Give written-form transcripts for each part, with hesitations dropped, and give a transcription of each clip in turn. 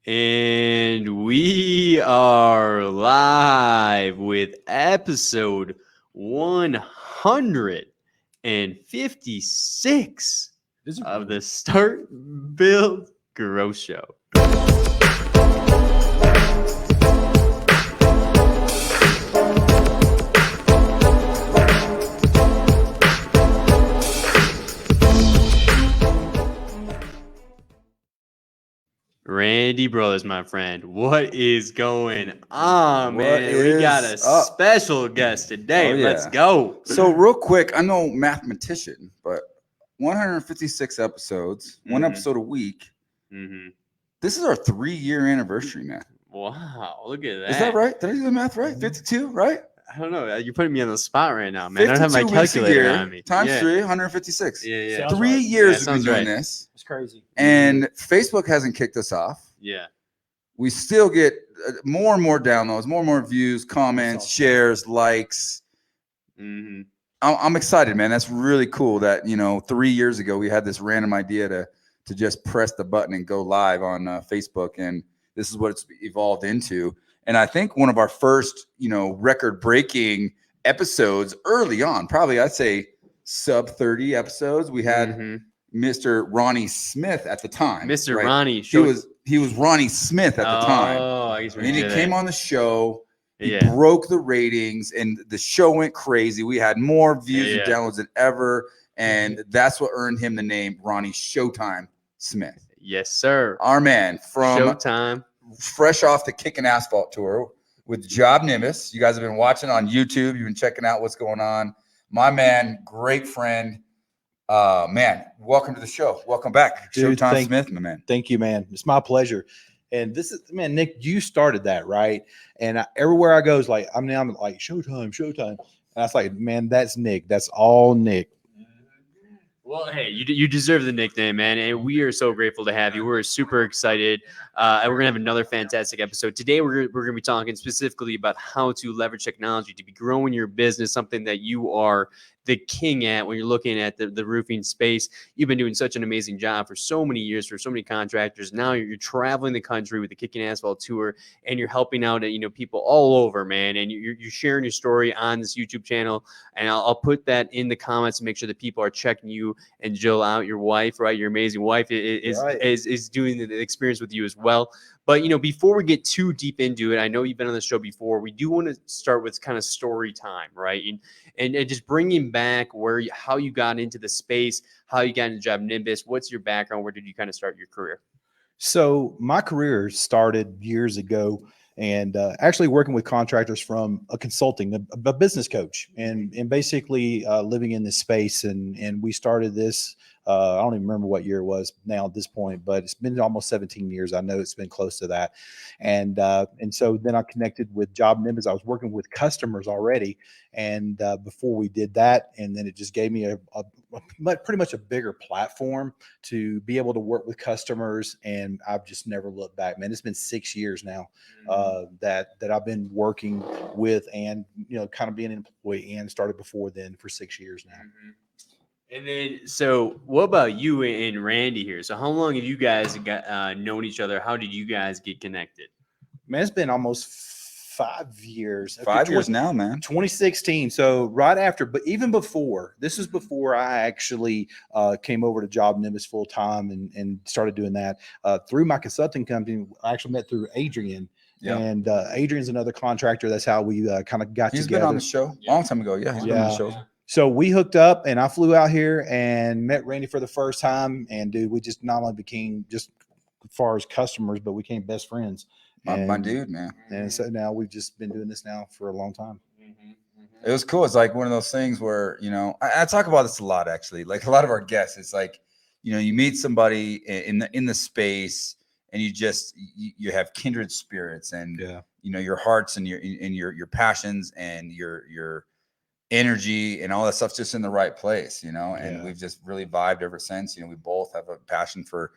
And we are live with episode 156 of the Start Build Grow Show. Randy Brothers, my friend, what is going on, man? We got a special guest today. Let's go. So real quick, I'm no mathematician, but 156 episodes, one episode a week. This is our 3-year anniversary, man. Wow, look at that. Is that right? Did I do the math right? 52, right? I don't know. You're putting me on the spot right now, man. I don't have my calculator on me. Times 3, 156. Yeah. 3 years we've been doing this. It's crazy. And Facebook hasn't kicked us off. Yeah. We still get more and more downloads, more and more views, comments, shares, likes. I'm excited, man. That's really cool that, 3 years ago we had this random idea to just press the button and go live on Facebook. And this is what it's evolved into. And I think one of our first, record-breaking episodes early on, probably I'd say sub 30 episodes, we had Mr. Ronnie Smith at the time. Mr. Right? Ronnie. He was Ronnie Smith at the time. Oh, I guess and he came on the show. He Yeah. broke the ratings, and the show went crazy. We had more views and downloads than ever, and that's what earned him the name Ronnie Showtime Smith. Yes, sir. Our man from Showtime. fresh off the Kickin' Asphalt tour with JobNimbus. You guys have been watching on YouTube. You've been checking out what's going on. My man, great friend. Man, welcome to the show. Welcome back, Dude, Showtime Smith, my man. Thank you, man. It's my pleasure. And this is, man, Nick, you started that, right? And everywhere I go is like, I'm like, Showtime. And I was like, man, that's Nick. That's all Nick. Well, hey, you deserve the nickname, man, and we are so grateful to have you. We're super excited, and we're gonna have another fantastic episode today. We're gonna be talking specifically about how to leverage technology to be growing your business, something that you are the king at when you're looking at the roofing space. You've been doing such an amazing job for so many years for so many contractors. Now you're traveling the country with the Kickin' Asphalt tour, and you're helping out people all over, man. And you're sharing your story on this YouTube channel, and I'll put that in the comments to make sure that people are checking you and Jill out, your wife, right? Your amazing wife is doing the experience with you as well. But before we get too deep into it, I know you've been on the show before. We do want to start with kind of story time, right? And just bringing back how you got into the space, how you got into JobNimbus. What's your background? Where did you kind of start your career? So my career started years ago, and actually working with contractors from a consulting, a business coach, and basically living in this space. And we started this. I don't even remember what year it was now at this point, but it's been almost 17 years. I know it's been close to that. And so then I connected with JobNimbus. I was working with customers already. And before we did that, and then it just gave me a pretty much a bigger platform to be able to work with customers. And I've just never looked back, man. It's been 6 years now that I've been working with, and, kind of being an employee, and started before then for 6 years now. And then, so what about you and Randy here? So how long have you guys known each other? How did you guys get connected? Man, it's been almost 5 years. 5 years now, man. 2016. So right after, but even before, this is before I actually came over to JobNimbus full time and started doing that through my consulting company. I actually met through Adrian. Yeah. And Adrian's another contractor. That's how we kind of got together. He's been on the show a long time ago. Yeah, he's been on the show. So we hooked up, and I flew out here and met Randy for the first time. And dude, we just not only became just as far as customers, but we became best friends. My dude, man. And so now we've just been doing this now for a long time. It was cool. It's like one of those things where, I talk about this a lot, actually. Like a lot of our guests, it's like, you meet somebody in the space, and you have kindred spirits, and your hearts and your passions and your energy and all that stuff's just in the right place, and we've just really vibed ever since. We both have a passion for,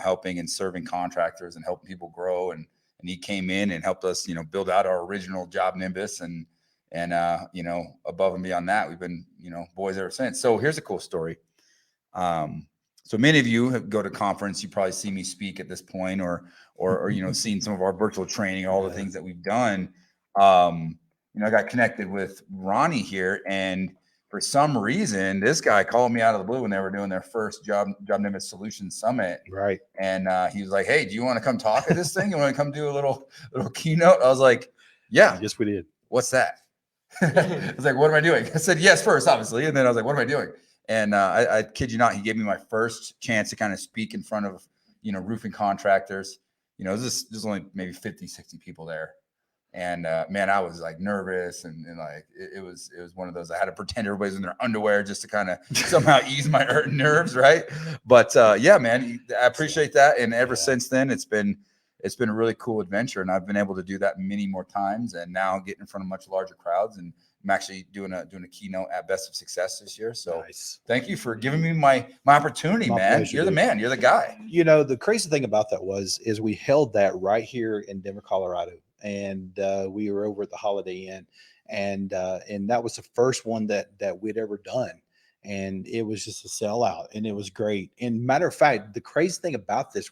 helping and serving contractors and helping people grow. And he came in and helped us, build out our original JobNimbus, and above and beyond that, we've been, boys ever since. So here's a cool story. So many of you go to conference, you probably see me speak at this point, or you know, seen some of our virtual training, all the things that we've done. You know, I got connected with Ronnie here, and for some reason, this guy called me out of the blue when they were doing their first JobNimbus Solutions Summit. Right. And he was like, "Hey, do you want to come talk at this thing? You want to come do a little keynote?" I was like, "Yeah." Yes, we did. What's that? I was like, "What am I doing?" I said, "Yes," first, obviously. And then I was like, "What am I doing?" And I kid you not, he gave me my first chance to kind of speak in front of, you know, roofing contractors. You know, there's only maybe 50, 60 people there. And man, I was like nervous and like it was one of those. I had to pretend everybody's in their underwear just to kind of somehow ease my nerves, right? But yeah, man, I appreciate that. And ever since then, it's been a really cool adventure, and I've been able to do that many more times. And now getting in front of much larger crowds, and I'm actually doing a keynote at Best of Success this year. So Nice. thank you for giving me my opportunity, My man. pleasure, You're the dude. man. You're the guy. You know, the crazy thing about that is we held that right here in Denver, Colorado, and we were over at the Holiday Inn, and that was the first one that we'd ever done, and it was just a sellout, and it was great. And matter of fact, the crazy thing about this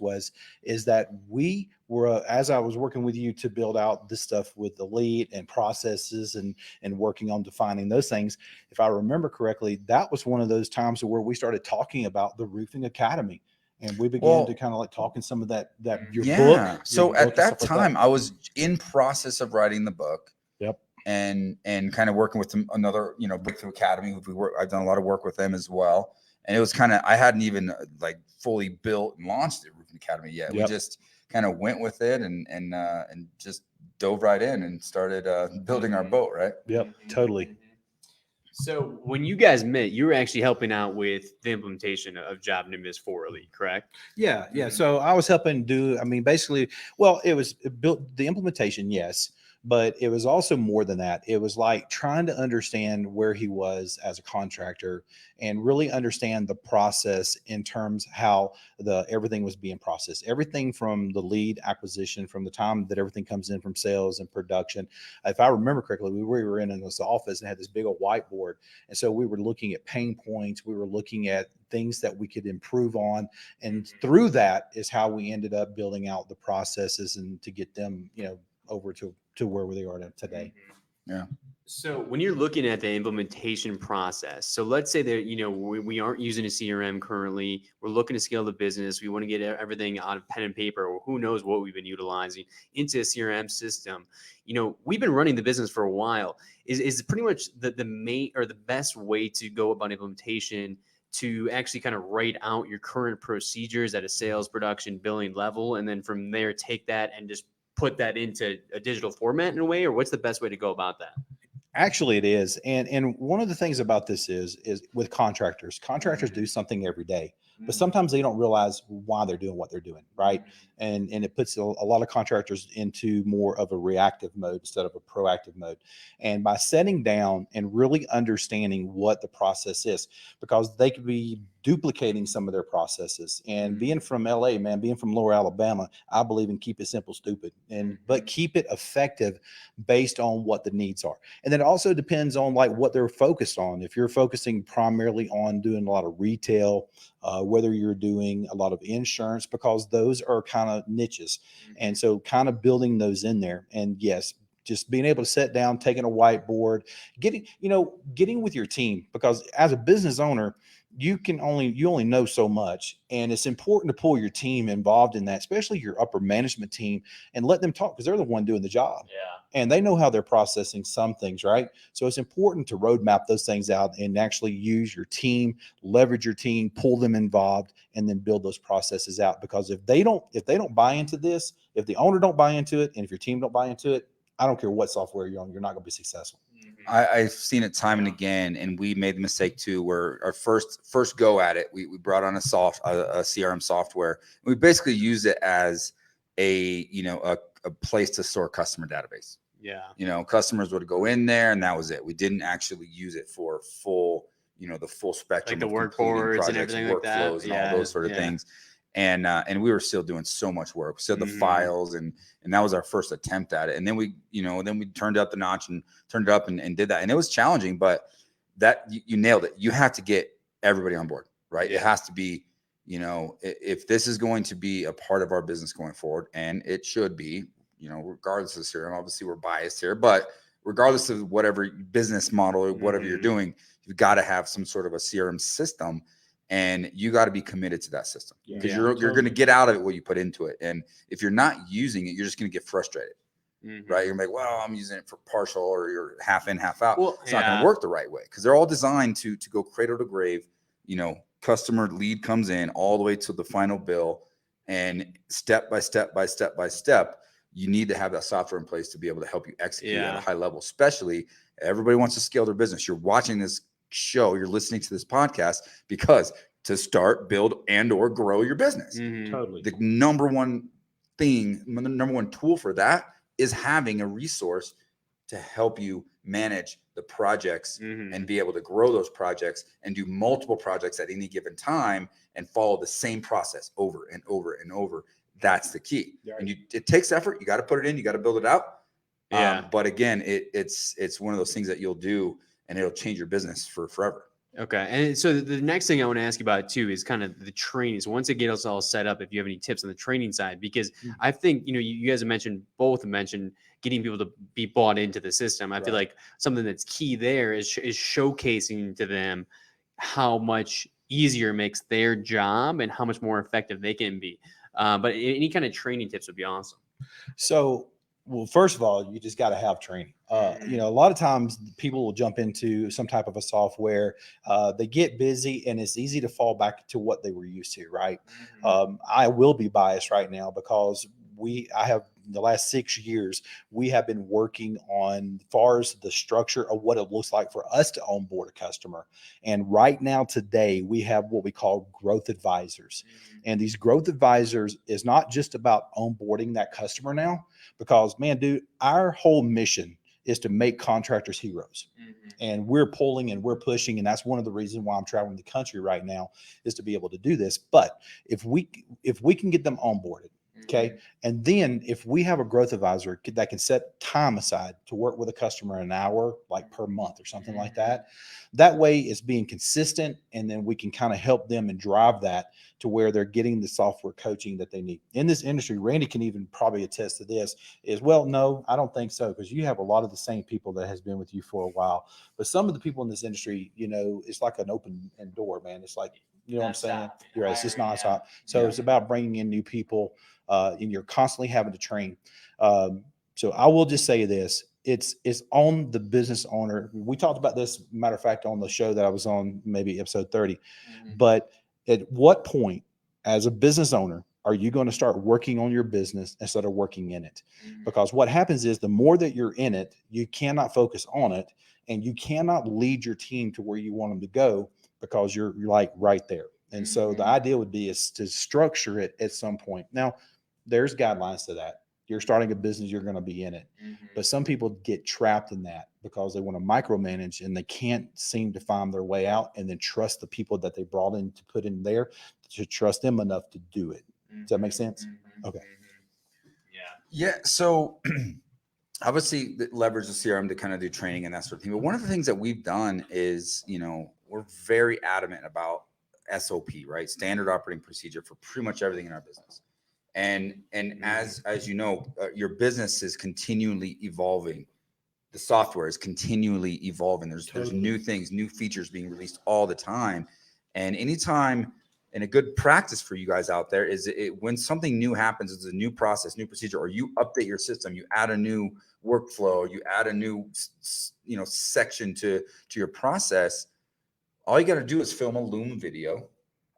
is that we were, as I was working with you to build out this stuff with the lead and processes and working on defining those things, if I remember correctly, that was one of those times where we started talking about the Roofing Academy. And we began to kind of like talking some of that your book. So at that stuff like time, I was in process of writing the book. Yep. And kind of working with another, you know, Breakthrough Academy. I've done a lot of work with them as well. And it was kind of, I hadn't even like fully built and launched the Roofing Academy yet. Yep. We just kind of went with it and just dove right in and started building our boat. Right. Yep. Totally. So when you guys met, you were actually helping out with the implementation of JobNimbus for Elite, correct? Yeah. Yeah. So I was helping do, I mean, basically, well, it built the implementation. Yes. But it was also more than that. It was like trying to understand where he was as a contractor and really understand the process in terms how everything was being processed. Everything from the lead acquisition, from the time that everything comes in from sales and production. If I remember correctly, we were in this office and had this big old whiteboard. And so we were looking at pain points. We were looking at things that we could improve on. And through that is how we ended up building out the processes and to get them, you know, over to where they are today. Yeah. So when you're looking at the implementation process, so let's say that, you know, we aren't using a CRM currently, we're looking to scale the business, we want to get everything out of pen and paper, or who knows what we've been utilizing into a CRM system. You know, we've been running the business for a while. Is pretty much the main or the best way to go about implementation to actually kind of write out your current procedures at a sales, production, billing level, and then from there take that and just put that into a digital format in a way, or what's the best way to go about that? Actually, it is. And one of the things about this is with contractors do something every day, but sometimes they don't realize why they're doing what they're doing. Right. And it puts a lot of contractors into more of a reactive mode instead of a proactive mode. And by setting down and really understanding what the process is, because they could be duplicating some of their processes. And being from LA, man, being from Lower Alabama, I believe in keep it simple, stupid, but keep it effective based on what the needs are. And then it also depends on like what they're focused on. If you're focusing primarily on doing a lot of retail, whether you're doing a lot of insurance, because those are kind of niches. And so kind of building those in there. And yes, just being able to sit down, taking a whiteboard, getting with your team, because as a business owner, you only know so much, and it's important to pull your team involved in that, especially your upper management team, and let them talk because they're the one doing the job. Yeah. And they know how they're processing some things, right? So it's important to roadmap those things out and actually use your team, leverage your team, pull them involved, and then build those processes out. Because if they don't buy into this, if the owner don't buy into it, and if your team don't buy into it, I don't care what software you're on, you're not going to be successul. I've seen it time and again, and we made the mistake too, where our first go at it, we brought on a CRM software. We basically used it as a place to store customer database. Yeah. You know, customers would go in there and that was it. We didn't actually use it for full, the full spectrum, like the of work boards projects, and everything like that, workflows, and all those sort of things. And we were still doing so much work. We still had the files, and that was our first attempt at it. And then we turned up the notch and turned it up and did that. And it was challenging, but that you nailed it. You have to get everybody on board, right? Yeah. It has to be, you know, if this is going to be a part of our business going forward, and it should be, you know, regardless of CRM, obviously we're biased here, but regardless of whatever business model or whatever you're doing, you've got to have some sort of a CRM system, and you got to be committed to that system, because you're going to get out of it what you put into it. And if you're not using it, you're just going to get frustrated. Right? You're like, well, I'm using it for partial, or you're half in, half out. Well, it's not going to work the right way, because they're all designed to go cradle to grave. You know, customer lead comes in all the way to the final bill, and step by step by step by step, you need to have that software in place to be able to help you execute at a high level. Especially, everybody wants to scale their business. You're watching this show, you're listening to this podcast because to start, build, and or grow your business. Totally. The number one thing, the number one tool for that is having a resource to help you manage the projects and be able to grow those projects and do multiple projects at any given time and follow the same process over and over and over. That's the key. And it takes effort. You got to put it in, you got to build it out. But again, it's one of those things that you'll do, and it'll change your business for forever. Okay. And so the next thing I want to ask you about too is kind of the training. So once it gets us all set up, if you have any tips on the training side, because I think, you know, you guys have both mentioned getting people to be bought into the system. I feel like something that's key there is showcasing to them how much easier it makes their job and how much more effective they can be. But any kind of training tips would be awesome. So, well, first of all, you just got to have training. You know, a lot of times people will jump into some type of a software, they get busy, and it's easy to fall back to what they were used to, right? I will be biased right now because I have the last 6 years, we have been working on far as the structure of what it looks like for us to onboard a customer. And right now, today, we have what we call growth advisors. And these growth advisors is not just about onboarding that customer now, because man, dude, our whole mission is to make contractors heroes. And we're pulling and we're pushing. And that's one of the reasons why I'm traveling the country right now, is to be able to do this. But if we can get them onboarded, okay. And then if we have a growth advisor that can set time aside to work with a customer an hour, like per month or something like that, that way it's being consistent. And then we can kind of help them and drive that to where they're getting the software coaching that they need. In this industry, Randy can even probably attest to this, is, well, no, I don't think so. Because you have a lot of the same people that has been with you for a while. But some of the people in this industry, you know, it's like an open door, man. It's like, you know what I'm saying? You're right. It's just nonstop. So it's about bringing in new people. And you're constantly having to train. So I will just say this: it's on the business owner. We talked about this, matter of fact, on the show that I was on, maybe episode 30. But at what point, as a business owner, are you going to start working on your business instead of working in it? Because what happens is, the more that you're in it, you cannot focus on it, and you cannot lead your team to where you want them to go, because you're like right there. And so the idea would be is to structure it at some point. Now, there's guidelines to that. You're starting a business, you're going to be in it. But some people get trapped in that because they want to micromanage, and they can't seem to find their way out, and then trust the people that they brought in to put in there, to trust them enough to do it. Does that make sense? Okay. Yeah. So obviously leverage the CRM to kind of do training and that sort of thing. But one of the things that we've done is, you know, we're very adamant about SOP, right? Standard operating procedure, for pretty much everything in our business. And as you know, your business is continually evolving. The software is continually evolving. There's new things, new features being released all the time. And anytime, and a good practice for you guys out there is when something new happens, it's a new process, new procedure, or you update your system, you add a new workflow, you add a new, you know, section to your process. All you got to do is film a Loom video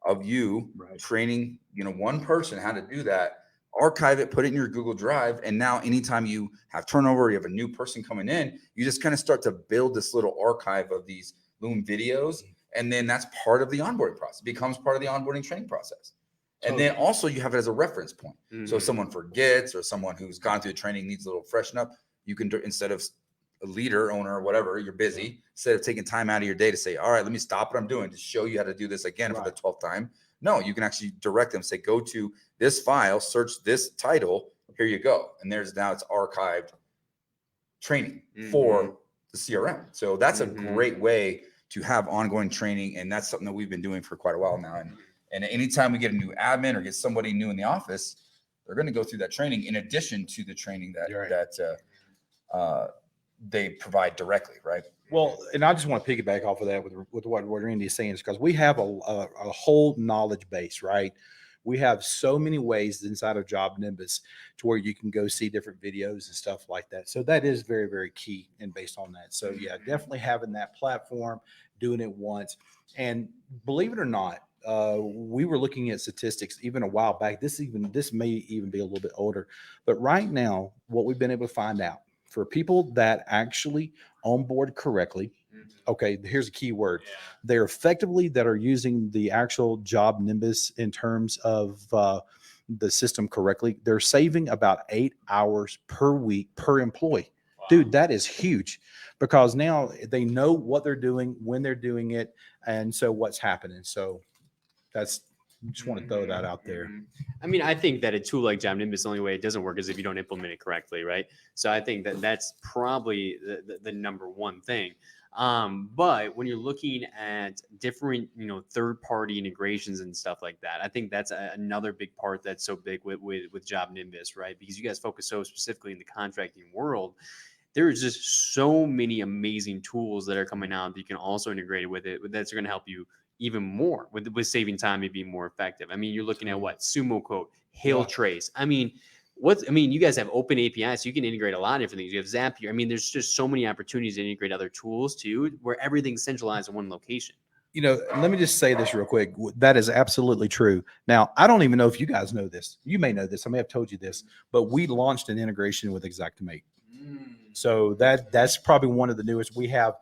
of you training, you know, one person how to do that, archive it, put it in your Google Drive. And now anytime you have turnover, you have a new person coming in, you just kind of start to build this little archive of these Loom videos. And then that's part of the onboarding process, becomes part of the onboarding training process. And then also you have it as a reference point. So if someone forgets, or someone who's gone through the training needs a little freshen up, you can, instead of a leader, owner, or whatever, you're busy, instead of taking time out of your day to say, all right, let me stop what I'm doing to show you how to do this again for the 12th time. No, you can actually direct them, say, go to this file, search this title, here you go. And now it's archived training for the CRM. So that's a great way to have ongoing training. And that's something that we've been doing for quite a while now. And anytime we get a new admin or get somebody new in the office, they're going to go through that training in addition to the training that they provide directly, right? Well, and I just want to piggyback off of that with what Randy is saying, is because we have a whole knowledge base, right? We have so many ways inside of JobNimbus to where you can go see different videos and stuff like that. So that is very, very key and based on that. So yeah, definitely having that platform, doing it once. And believe it or not, we were looking at statistics even a while back. This may even be a little bit older, but right now, what we've been able to find out for people that actually onboard correctly. Okay, here's a key word. Yeah. They're effectively that are using the actual JobNimbus in terms of the system correctly. They're saving about 8 hours per week per employee. Wow. Dude, that is huge because now they know what they're doing, when they're doing it, and so what's happening. So that's just want to throw that out there. I mean, I think that a tool like JobNimbus, the only way it doesn't work is if you don't implement it correctly, right? So I think that that's probably the number one thing. But when you're looking at different, third-party integrations and stuff like that, I think that's another big part that's so big with JobNimbus, right? Because you guys focus so specifically in the contracting world. There is just so many amazing tools that are coming out that you can also integrate with it. That's going to help you even more with saving time and being more effective. I mean, you're looking at what? Sumo Code, Hail Trace. I mean, you guys have open APIs, so you can integrate a lot of different things. You have Zapier. I mean, there's just so many opportunities to integrate other tools too, where everything's centralized in one location. Let me just say this real quick. That is absolutely true. Now, I don't even know if you guys know this. You may know this. I may have told you this, but we launched an integration with Xactimate. So that's probably one of the newest. We have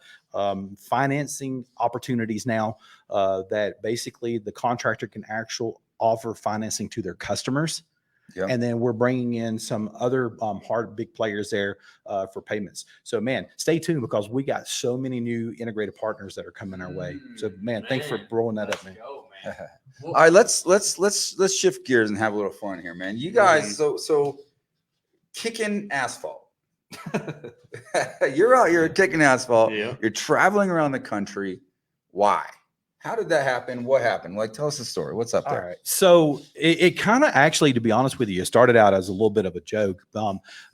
financing opportunities now that basically the contractor can actually offer financing to their customers. Yep. And then we're bringing in some other big players there for payments. So man, stay tuned because we got so many new integrated partners that are coming our way. So man, thanks for rolling that up, man. Go, man. All right, let's shift gears and have a little fun here, man. You guys, so kicking asphalt. You're out here kicking asphalt. Yeah. You're traveling around the country. Why? How did that happen? What happened? Like, tell us the story. What's up there? All right. So it kind of actually, to be honest with you, it started out as a little bit of a joke.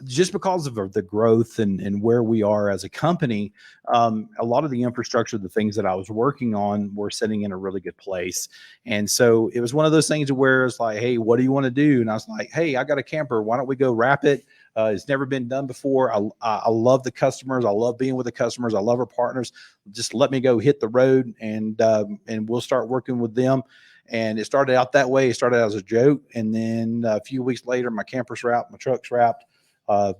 Just because of the growth and where we are as a company, a lot of the infrastructure, the things that I was working on were sitting in a really good place. And so it was one of those things where it's like, hey, what do you want to do? And I was like, hey, I got a camper. Why don't we go wrap it? It's never been done before. I love the customers. I love being with the customers. I love our partners. Just let me go hit the road and we'll start working with them. And it started out that way. It started out as a joke. And then a few weeks later, my camper's wrapped, my truck's wrapped.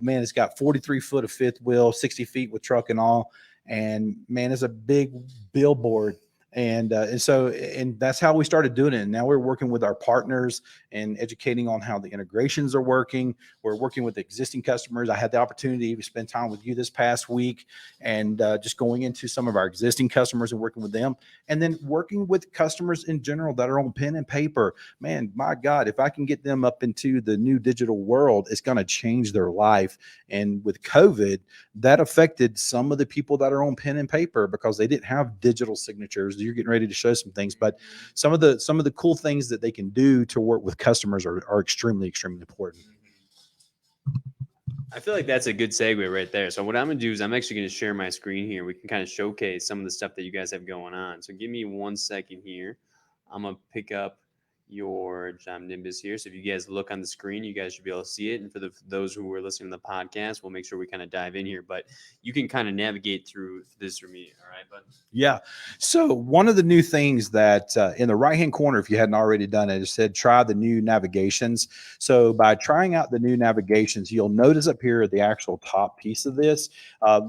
Man, it's got 43 foot of fifth wheel, 60 feet with truck and all. And man, it's a big billboard. And that's how we started doing it. And now we're working with our partners and educating on how the integrations are working. We're working with existing customers. I had the opportunity to spend time with you this past week and just going into some of our existing customers and working with them, and then working with customers in general that are on pen and paper. Man, my God, if I can get them up into the new digital world, it's going to change their life. And with COVID, that affected some of the people that are on pen and paper because they didn't have digital signatures. You're getting ready to show some things, but some of the cool things that they can do to work with customers are extremely, extremely important. I feel like that's a good segue right there. So what I'm going to do is I'm actually going to share my screen here. We can kind of showcase some of the stuff that you guys have going on. So give me 1 second here. I'm going to pick up your JobNimbus here. So if you guys look on the screen, you guys should be able to see it. And for those who are listening to the podcast, we'll make sure we kind of dive in here. But you can kind of navigate through this for me. All right, bud? Yeah. So one of the new things that in the right-hand corner, if you hadn't already done it, it said try the new navigations. So by trying out the new navigations, you'll notice up here at the actual top piece of this,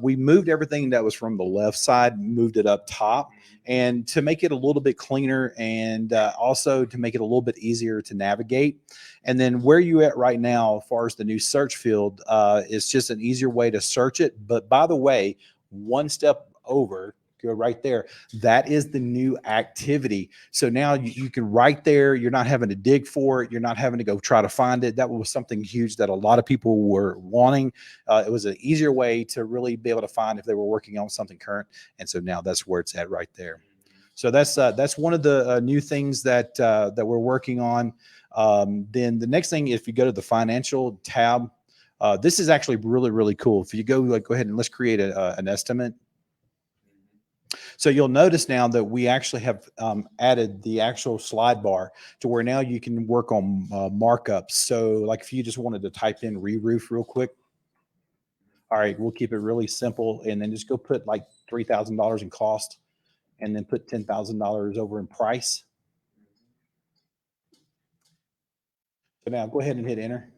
we moved everything that was from the left side, moved it up top. And to make it a little bit cleaner and also to make it a little bit easier to navigate. And then where you at right now, as far as the new search field, is just an easier way to search it. But by the way, one step over, go right there. That is the new activity. So now you can right there. You're not having to dig for it. You're not having to go try to find it. That was something huge that a lot of people were wanting. It was an easier way to really be able to find if they were working on something current. And so now that's where it's at right there. So that's one of the new things that that we're working on. Then the next thing, if you go to the financial tab, this is actually really, really cool. If you go ahead and let's create an estimate. So you'll notice now that we actually have added the actual slide bar to where now you can work on markups. So like if you just wanted to type in re-roof real quick. All right, we'll keep it really simple and then just go put like $3,000 in cost and then put $10,000 over in price. So now go ahead and hit enter.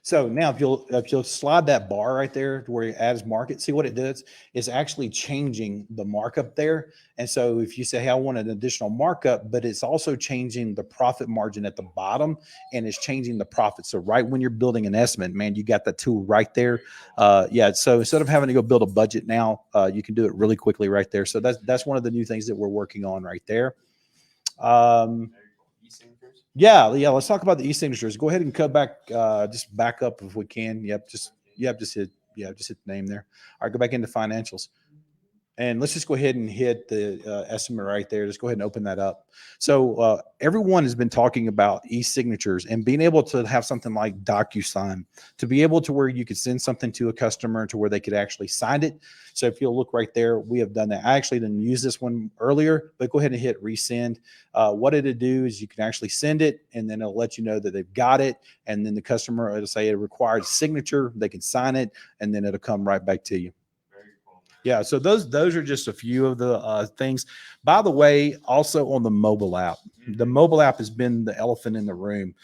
So now if you'll slide that bar right there to where it adds market, see what it does? It's actually changing the markup there. And so if you say, hey, I want an additional markup, but it's also changing the profit margin at the bottom and it's changing the profit. So right when you're building an estimate, man, you got that tool right there. Yeah. So instead of having to go build a budget now, you can do it really quickly right there. So that's one of the new things that we're working on right there. Yeah. Let's talk about the e-signatures. Go ahead and cut back, just back up if we can. Just hit the name there. All right, go back into financials. And let's just go ahead and hit the estimate right there. Just go ahead and open that up. So everyone has been talking about e-signatures and being able to have something like DocuSign to be able to where you could send something to a customer to where they could actually sign it. So if you'll look right there, we have done that. I actually didn't use this one earlier, but go ahead and hit resend. What it'll do is you can actually send it and then it'll let you know that they've got it. And then the customer, it'll say it requires signature. They can sign it and then it'll come right back to you. Yeah, so those are just a few of the things. By the way, also on the mobile app, the mobile app has been the elephant in the room.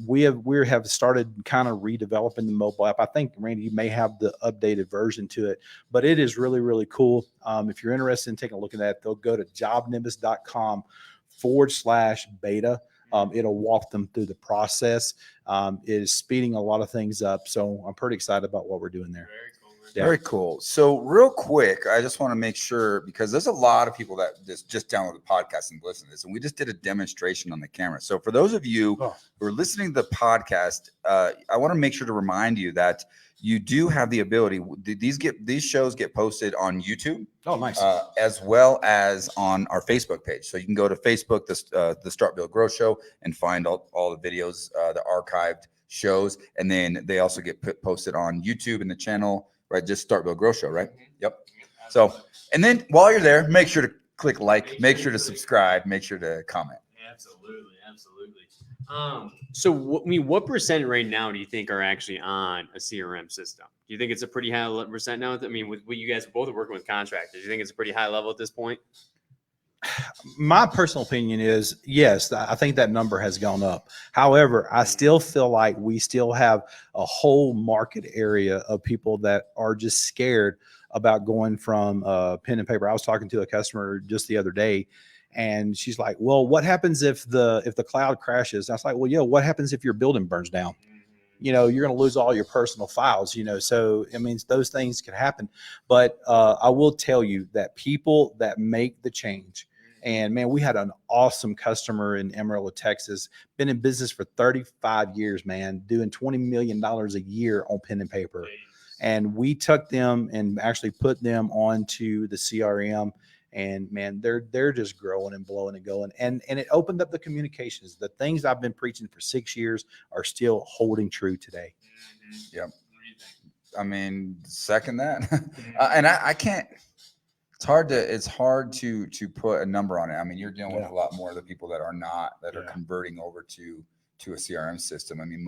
We have started kind of redeveloping the mobile app. I think, Randy, you may have the updated version to it, but it is really, really cool. If you're interested in taking a look at that, they'll go to jobnimbus.com/beta. It'll walk them through the process. It is speeding a lot of things up. So I'm pretty excited about what we're doing there. Yeah. Very cool. So real quick, I just want to make sure, because there's a lot of people that just download the podcast and listen to this, and we just did a demonstration on the camera. So for those of you who are listening to the podcast, I want to make sure to remind you that you do have the ability. These shows get posted on YouTube. Oh, nice. As well as on our Facebook page. So you can go to Facebook, the Start Build Grow Show, and find all the videos, the archived shows, and then they also get posted on YouTube in the channel. Right, just Start Build Grow Show, right? Yep. So, and then while you're there, make sure to click like, make sure to subscribe, make sure to comment. Absolutely. So, what percent right now do you think are actually on a CRM system? Do you think it's a pretty high percent now? I mean, with you guys both are working with contractors, do you think it's a pretty high level at this point? My personal opinion is yes, I think that number has gone up. However, I still feel like we still have a whole market area of people that are just scared about going from pen and paper. I was talking to a customer just the other day and she's like, well, what happens if the cloud crashes? And I was like, well, yeah, what happens if your building burns down? You know, you're going to lose all your personal files, you know, so it means those things can happen. But I will tell you that people that make the change, and man, we had an awesome customer in Amarillo, Texas, been in business for 35 years, man, doing $20 million a year on pen and paper. And we took them and actually put them onto the CRM. And man, they're just growing and blowing and going. And it opened up the communications. The things I've been preaching for 6 years are still holding true today. Yep. I mean, second that. And I can't, it's hard to put a number on it. I mean, you're dealing with a lot more of the people that are not, that are converting over to a CRM system. I mean,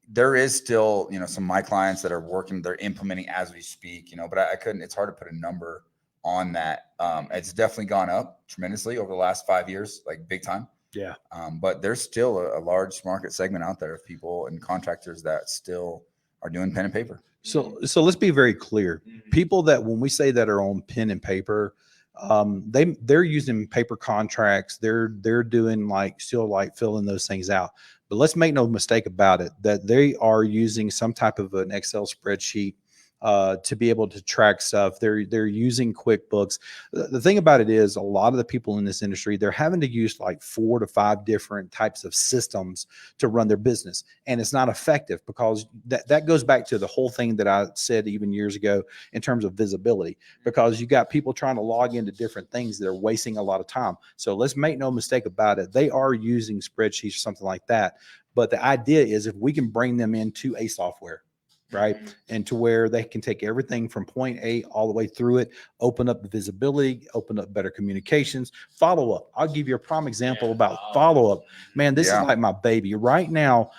there is still, you know, some of my clients that are working, they're implementing as we speak, you know, but it's hard to put a number on that. It's definitely gone up tremendously over the last 5 years, like big time. Yeah. But there's still a large market segment out there of people and contractors that still are doing pen and paper. So let's be very clear. People that, when we say that are on pen and paper, they're using paper contracts. They're doing still filling those things out. But let's make no mistake about it, that they are using some type of an Excel spreadsheet to be able to track stuff. They're using QuickBooks. The thing about it is a lot of the people in this industry, they're having to use like 4 to 5 different types of systems to run their business. And it's not effective because that goes back to the whole thing that I said even years ago in terms of visibility, because you got people trying to log into different things that are wasting a lot of time. So let's make no mistake about it. They are using spreadsheets or something like that. But the idea is if we can bring them into a software, right? And to where they can take everything from point A all the way through it, open up the visibility, open up better communications, follow up. I'll give you a prime example about follow up. Man, this is like my baby. Right now,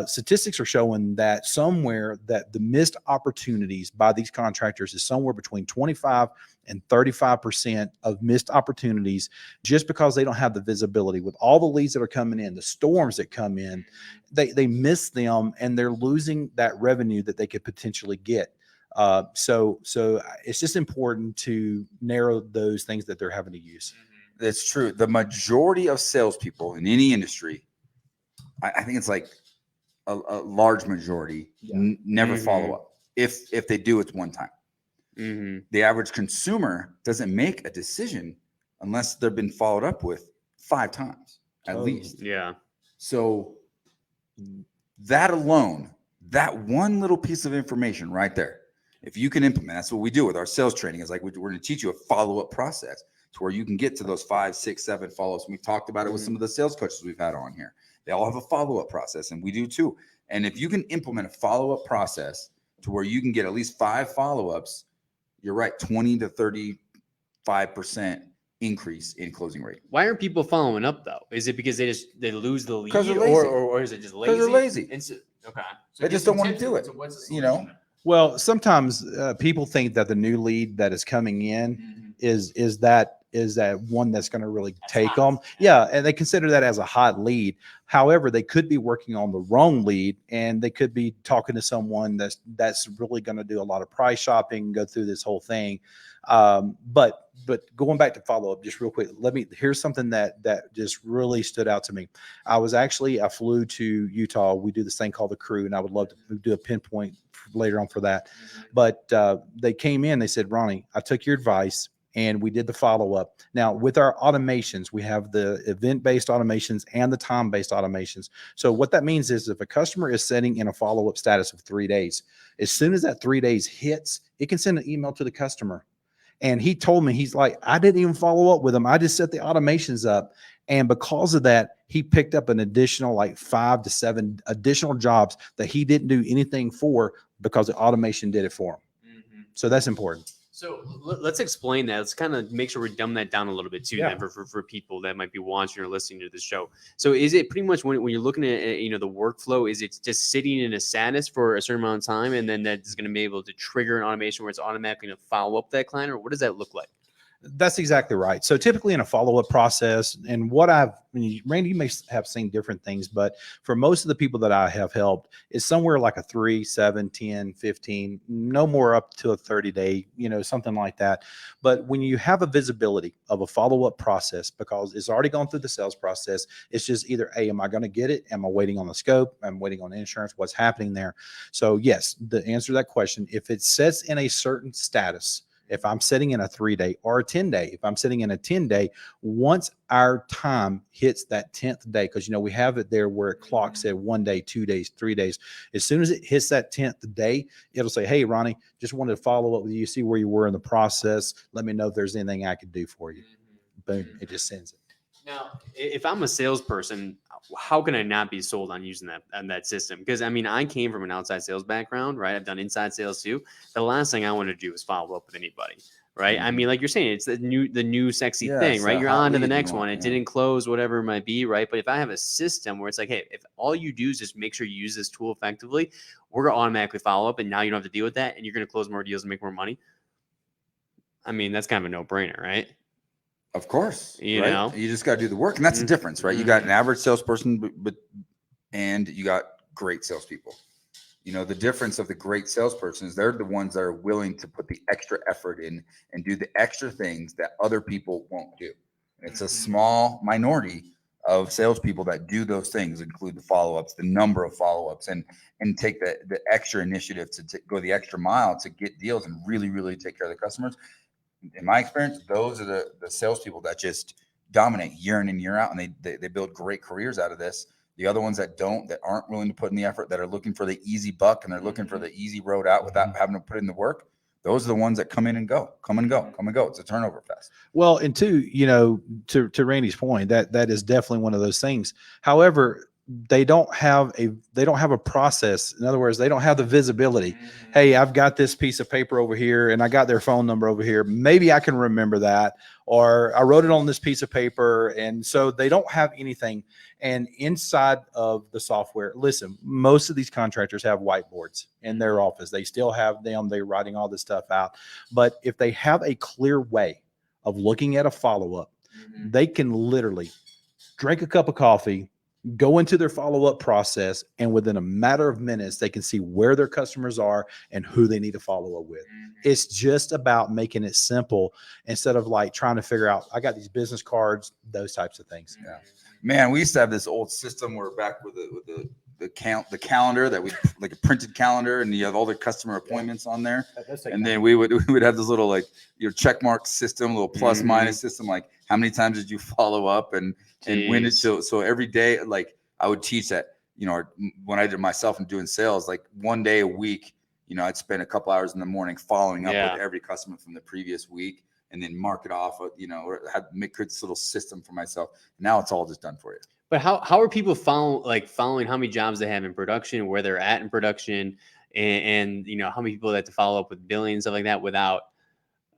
statistics are showing that somewhere that the missed opportunities by these contractors is somewhere between 25 and 35% of missed opportunities just because they don't have the visibility with all the leads that are coming in, the storms that come in, they miss them and they're losing that revenue that they could potentially get. So it's just important to narrow those things that they're having to use. That's true. The majority of salespeople in any industry, I think it's like a large majority, never follow up. If they do, it's one time. The average consumer doesn't make a decision unless they've been followed up with 5 times at least. Yeah. So that alone, that one little piece of information right there, if you can implement, that's what we do with our sales training. Is like we're going to teach you a follow-up process to where you can get to those 5, 6, 7 follow-ups. We've talked about it with some of the sales coaches we've had on here. They all have a follow-up process, and we do too. And if you can implement a follow-up process to where you can get at least 5 follow-ups, you're right, 20 to 35% increase in closing rate. Why aren't people following up though? Is it because they lose the lead, they're lazy. or is it just lazy? Because they're lazy. Okay. So They just don't want to do it. So what's the you know, solution? Well, sometimes people think that the new lead that is coming in is that one that's going to really take them. Yeah, and they consider that as a hot lead. However, they could be working on the wrong lead, and they could be talking to someone that's really going to do a lot of price shopping, go through this whole thing. But going back to follow up, just real quick, here's something that just really stood out to me. I flew to Utah. We do this thing called the crew, and I would love to do a pinpoint later on for that. But they came in, they said, Ronnie, I took your advice and we did the follow-up. Now with our automations, we have the event-based automations and the time-based automations. So what that means is if a customer is setting in a follow-up status of 3 days, as soon as that 3 days hits, it can send an email to the customer. And he told me, he's like, I didn't even follow up with him. I just set the automations up. And because of that, he picked up an additional like 5 to 7 additional jobs that he didn't do anything for because the automation did it for him. So that's important. So let's explain that. Let's kind of make sure we dumb that down a little bit too, then for people that might be watching or listening to this show. So is it pretty much when you're looking at the workflow, is it just sitting in a status for a certain amount of time, and then that's going to be able to trigger an automation where it's automatically going to follow up that client, or what does that look like? That's exactly right. So typically in a follow-up process, and Randy, you may have seen different things, but for most of the people that I have helped, it's somewhere like a 3, 7, 10, 15, no more up to a 30-day, something like that. But when you have a visibility of a follow-up process, because it's already gone through the sales process, it's just either, hey, am I going to get it? Am I waiting on the scope? I'm waiting on insurance. What's happening there? So yes, the answer to that question, if it sets in a certain status, if I'm sitting in a 3-day or a 10-day, if I'm sitting in a 10-day, once our time hits that 10th day, because, we have it there where it clocks at 1 day, 2 days, 3 days. As soon as it hits that 10th day, it'll say, hey, Ronnie, just wanted to follow up with you, see where you were in the process. Let me know if there's anything I could do for you. Boom, it just sends it. Now, if I'm a salesperson, how can I not be sold on using that system? Because I came from an outside sales background, right? I've done inside sales too. The last thing I want to do is follow up with anybody, right? Like you're saying, it's the new sexy thing, right? You're on to the next one. It didn't close, whatever it might be, right? But if I have a system where it's like, hey, if all you do is just make sure you use this tool effectively, we're gonna automatically follow up, and now you don't have to deal with that, and you're gonna close more deals and make more money. That's kind of a no-brainer, right? Of course, you just got to do the work, and that's the difference, right? You got an average salesperson, and you got great salespeople. The difference of the great salesperson is they're the ones that are willing to put the extra effort in and do the extra things that other people won't do. And it's a small minority of salespeople that do those things, include the follow-ups, the number of follow-ups, and take the extra initiative to go the extra mile to get deals and really, really take care of the customers. In my experience, those are the salespeople that just dominate year in and year out, and they build great careers out of this. The other ones that aren't willing to put in the effort, that are looking for the easy buck, and they're looking for the easy road out without having to put in the work, those are the ones that come in and go. It's a turnover fest. Well, and two, to Randy's point, that is definitely one of those things. However, they don't have a process. In other words, they don't have the visibility. Hey, I've got this piece of paper over here and I got their phone number over here. Maybe I can remember that, or I wrote it on this piece of paper. And so they don't have anything. And inside of the software, listen, most of these contractors have whiteboards in their office. They still have them. They're writing all this stuff out. But if they have a clear way of looking at a follow-up, they can literally drink a cup of coffee, go into their follow-up process, and within a matter of minutes, they can see where their customers are and who they need to follow up with. It's just about making it simple instead of like trying to figure out, I got these business cards, those types of things. Yeah, man, we used to have this old system where back with the calendar that we like a printed calendar, and you have all the customer appointments on there. And then we would have this little like your check mark system, little plus minus system, like how many times did you follow up and when it so every day, like I would teach that, when I did myself and doing sales, like one day a week, I'd spend a couple hours in the morning following up with every customer from the previous week, and then mark it off, or create this little system for myself. Now it's all just done for you. But how are people following how many jobs they have in production, where they're at in production, and how many people they have to follow up with billing and stuff like that without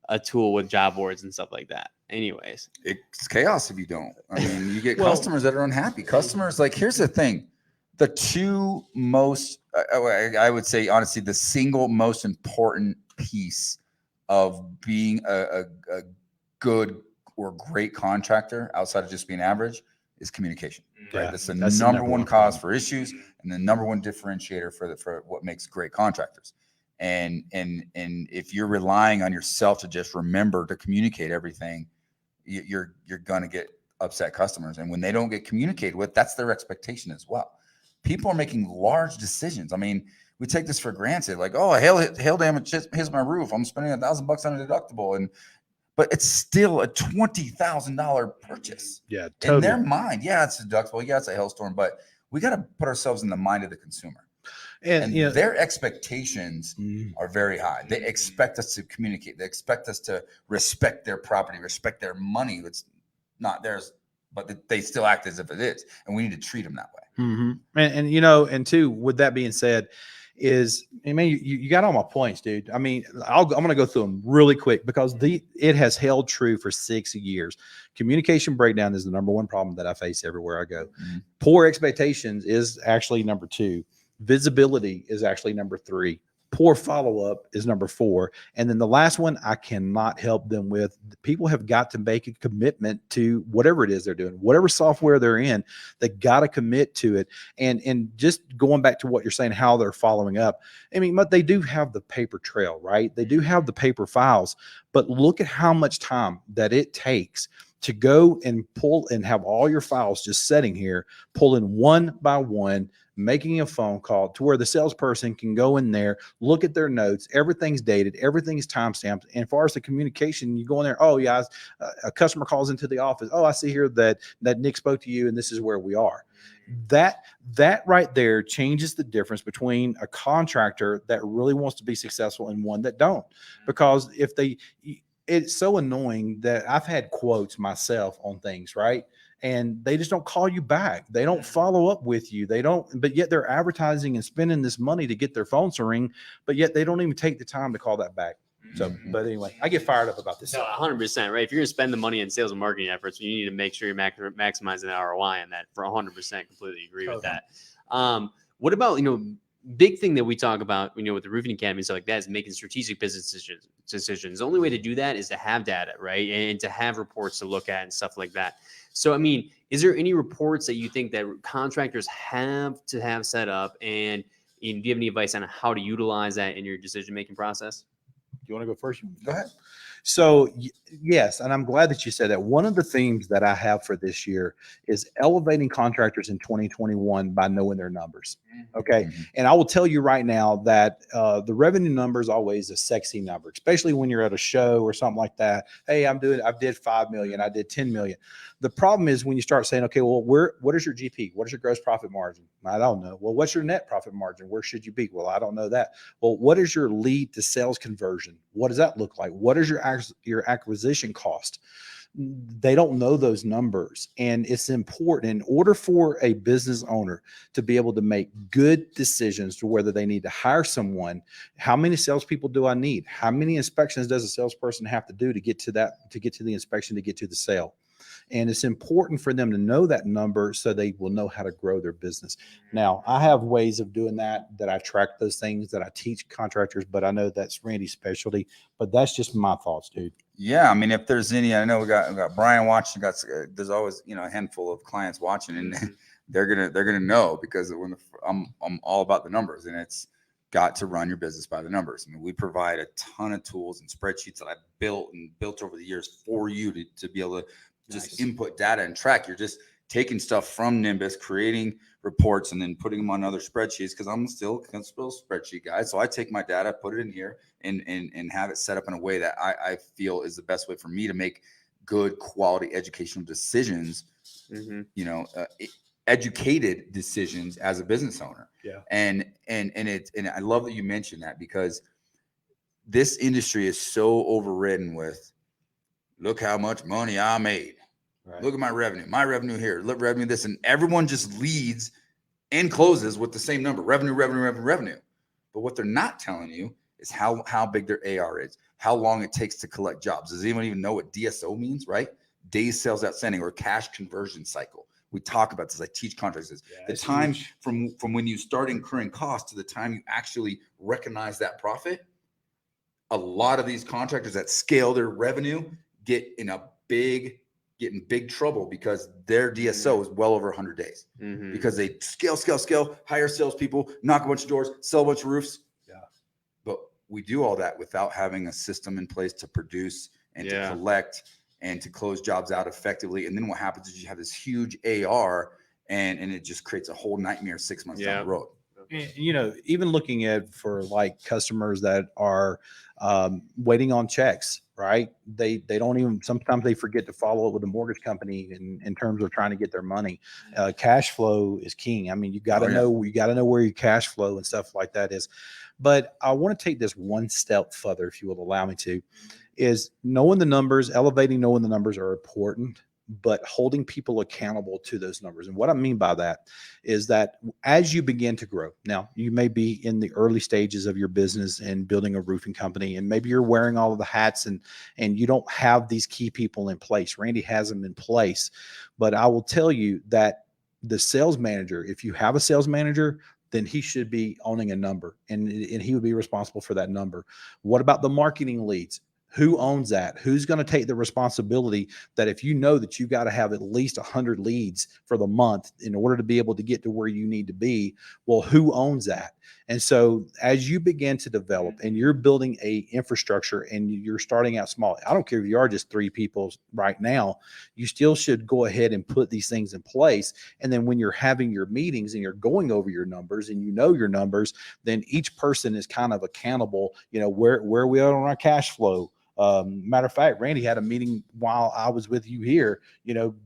a tool with job boards and stuff like that? Anyways, it's chaos if you don't. I mean, you get customers that are unhappy. Customers, like, here's the thing. The two most, I would say, honestly, the single most important piece of being a good or great contractor outside of just being average is communication. Right? That's the number one cause for issues and the number one differentiator for what makes great contractors. And if you're relying on yourself to just remember to communicate everything, you're going to get upset customers. And when they don't get communicated with, that's their expectation as well. People are making large decisions. I mean, we take this for granted. Like, oh, hail damage hits my roof, I'm spending $1,000 on a deductible, but it's still a $20,000 purchase. Yeah, totally. In their mind, yeah, it's a deductible, yeah, it's a hailstorm, but we got to put ourselves in the mind of the consumer. And their expectations are very high. They expect us to communicate. They expect us to respect their property, respect their money. It's not theirs, but they still act as if it is. And we need to treat them that way. And two, with that being said, you got all my points, dude. I mean, I'm going to go through them really quick because it has held true for 6 years. Communication breakdown is the number one problem that I face everywhere I go. Poor expectations is actually number 2. Visibility is actually number 3. Poor follow-up is number 4. And then the last one, I cannot help them with. People have got to make a commitment to whatever it is they're doing, whatever software they're in, they got to commit to it. And just going back to what you're saying, how they're following up. I mean, but they do have the paper trail, right? They do have the paper files, but look at how much time that it takes to go and pull and have all your files just sitting here, pulling one by one, making a phone call to where the salesperson can go in there, look at their notes, everything's dated, everything's timestamped. And as far as the communication, you go in there, oh yeah, a customer calls into the office. Oh, I see here that Nick spoke to you and this is where we are. That right there changes the difference between a contractor that really wants to be successful and one that don't. Because it's so annoying that I've had quotes myself on things, right? And they just don't call you back. They don't follow up with you. But yet they're advertising and spending this money to get their phones to ring, but yet they don't even take the time to call that back. So, but anyway, I get fired up about this. No, 100%, right? If you're going to spend the money in sales and marketing efforts, you need to make sure you're maximizing the ROI on that. For 100%, completely agree with that. What about, big thing that we talk about, with the roofing academy and stuff like that is making strategic business decisions. The only way to do that is to have data, right? And to have reports to look at and stuff like that. So, I mean, is there any reports that you think that contractors have to have set up? And do you have any advice on how to utilize that in your decision-making process? You want to go first? Go ahead. So yes, and I'm glad that you said that. One of the themes that I have for this year is elevating contractors in 2021 by knowing their numbers. Okay. Mhm. And I will tell you right now that the revenue number is always a sexy number, especially when you're at a show or something like that. Hey, I did 5 million. I did 10 million. The problem is when you start saying, okay, well, what is your GP? What is your gross profit margin? I don't know. Well, what's your net profit margin? Where should you be? Well, I don't know that. Well, what is your lead to sales conversion? What does that look like? What is your acquisition cost? They don't know those numbers. And it's important in order for a business owner to be able to make good decisions to whether they need to hire someone. How many salespeople do I need? How many inspections does a salesperson have to do to get to the inspection, to get to the sale? And it's important for them to know that number so they will know how to grow their business. Now, I have ways of doing that I track those things, that I teach contractors, but I know that's Randy's specialty. But that's just my thoughts, dude. Yeah, I mean, if there's any, I know we got Brian watching. There's always a handful of clients watching, and they're gonna know, because when I'm all about the numbers, and it's got to run your business by the numbers. I mean, we provide a ton of tools and spreadsheets that I've built over the years for you to be able to just input data and track. You're just taking stuff from Nimbus, creating reports, and then putting them on other spreadsheets, because I'm still a spreadsheet guy. So I take my data, put it in here, and have it set up in a way that I feel is the best way for me to make good quality educational decisions, educated decisions as a business owner. Yeah. And I love that you mentioned that, because this industry is so overridden with, look how much money I made. Right. Look at my revenue here, look, revenue this, and everyone just leads and closes with the same number, revenue. But what they're not telling you is how big their AR is, how long it takes to collect jobs. Does anyone even know what DSO means, right? Days sales outstanding, or cash conversion cycle. We talk about this. I teach contractors. Yeah, the time from when you start incurring costs to the time you actually recognize that profit. A lot of these contractors that scale their revenue get in big trouble, because their DSO is well over 100 days, because they scale, hire salespeople, knock a bunch of doors, sell a bunch of roofs. Yeah. But we do all that without having a system in place to produce and to collect and to close jobs out effectively. And then what happens is you have this huge AR, and it just creates a whole nightmare 6 months down the road. And, even looking at for like customers that are waiting on checks, right? They don't even, sometimes they forget to follow up with the mortgage company in terms of trying to get their money. Cash flow is king. I mean, you got to know where your cash flow and stuff like that is. But I want to take this one step further, if you will allow me to, is knowing the numbers, knowing the numbers are important, but holding people accountable to those numbers. And what I mean by that is that as you begin to grow, now you may be in the early stages of your business and building a roofing company, and maybe you're wearing all of the hats and you don't have these key people in place. Randy has them in place, but I will tell you that the sales manager, if you have a sales manager, then he should be owning a number, and he would be responsible for that number. What about the marketing leads? Who owns that? Who's going to take the responsibility that if you know that you got to have at least 100 leads for the month in order to be able to get to where you need to be? Well, who owns that? And so as you begin to develop and you're building a infrastructure and you're starting out small, I don't care if you are just 3 people right now, you still should go ahead and put these things in place. And then when you're having your meetings and you're going over your numbers and your numbers, then each person is kind of accountable, where we are on our cash flow. Matter of fact, Randy had a meeting while I was with you here,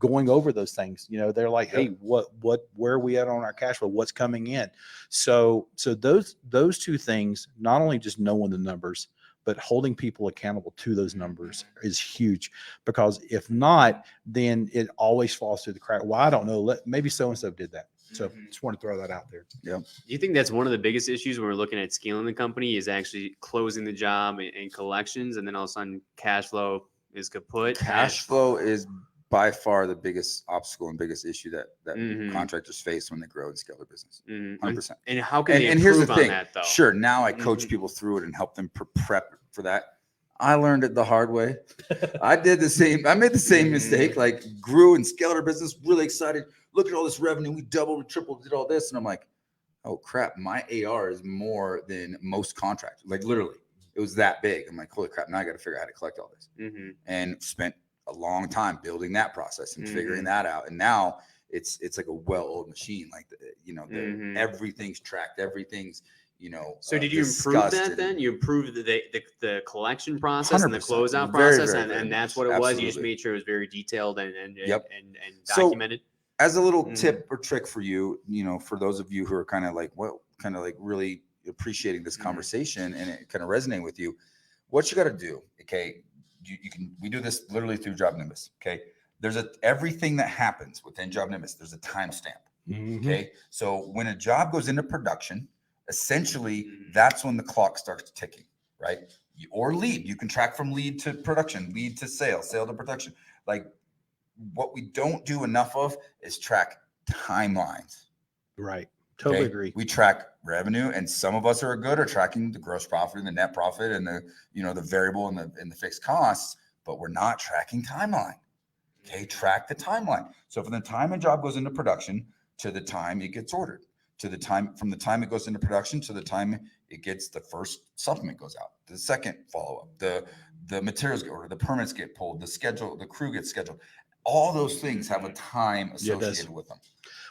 going over those things. They're like, hey, where are we at on our cash flow? What's coming in? So those 2 things, not only just knowing the numbers, but holding people accountable to those numbers is huge, because if not, then it always falls through the crack. Well, I don't know. Maybe so-and-so did that. So just want to throw that out there. Yeah. Do you think that's one of the biggest issues when we're looking at scaling the company, is actually closing the job and collections, and then all of a sudden cash flow is kaput? Cash flow is by far the biggest obstacle and biggest issue that contractors face when they grow and scale their business. 100%. And how can they and here's the improve thing. on that, though? Sure, now I coach people through it and help them prep for that. I learned it the hard way. I made the same mistake, like grew and scaled our business, really excited. Look at all this revenue. We doubled, we tripled, did all this. And I'm like, oh crap, my AR is more than most contractors, like literally It was that big. I'm like, holy crap, now I got to figure out how to collect all this. Mm-hmm. And spent a long time building that process and figuring Mhm. that out. And now it's like a well-oiled machine. Like, Mhm. everything's tracked, everything's, So did you improve that discussed then? and- You improved the collection process and the 100%. closeout Very, process, very, very and that's much. what it was. You just Absolutely. made sure it was very detailed and Yep. and So, documented. as a little Mhm. tip or trick for you, for those of you who are kind of like, really appreciating this Mhm. conversation and it kind of resonating with you, what you got to do, okay? We do this literally through JobNimbus, okay? There's everything that happens within JobNimbus, there's a timestamp, okay? So when a job goes into production, essentially that's when the clock starts ticking, right? Or lead, you can track from lead to production, lead to sale, sale to production. Like, what we don't do enough of is track timelines. Right. Totally Okay? agree. We track revenue, and some of us are good at tracking the gross profit and the net profit and the variable and the fixed costs, but we're not tracking timeline. Okay, track the timeline. So from the time a job goes into production to the time it gets ordered, from the time it goes into production to the time it gets the first supplement goes out, the second follow-up, the materials get ordered, the permits get pulled, the crew gets scheduled. All those things have a time associated with them.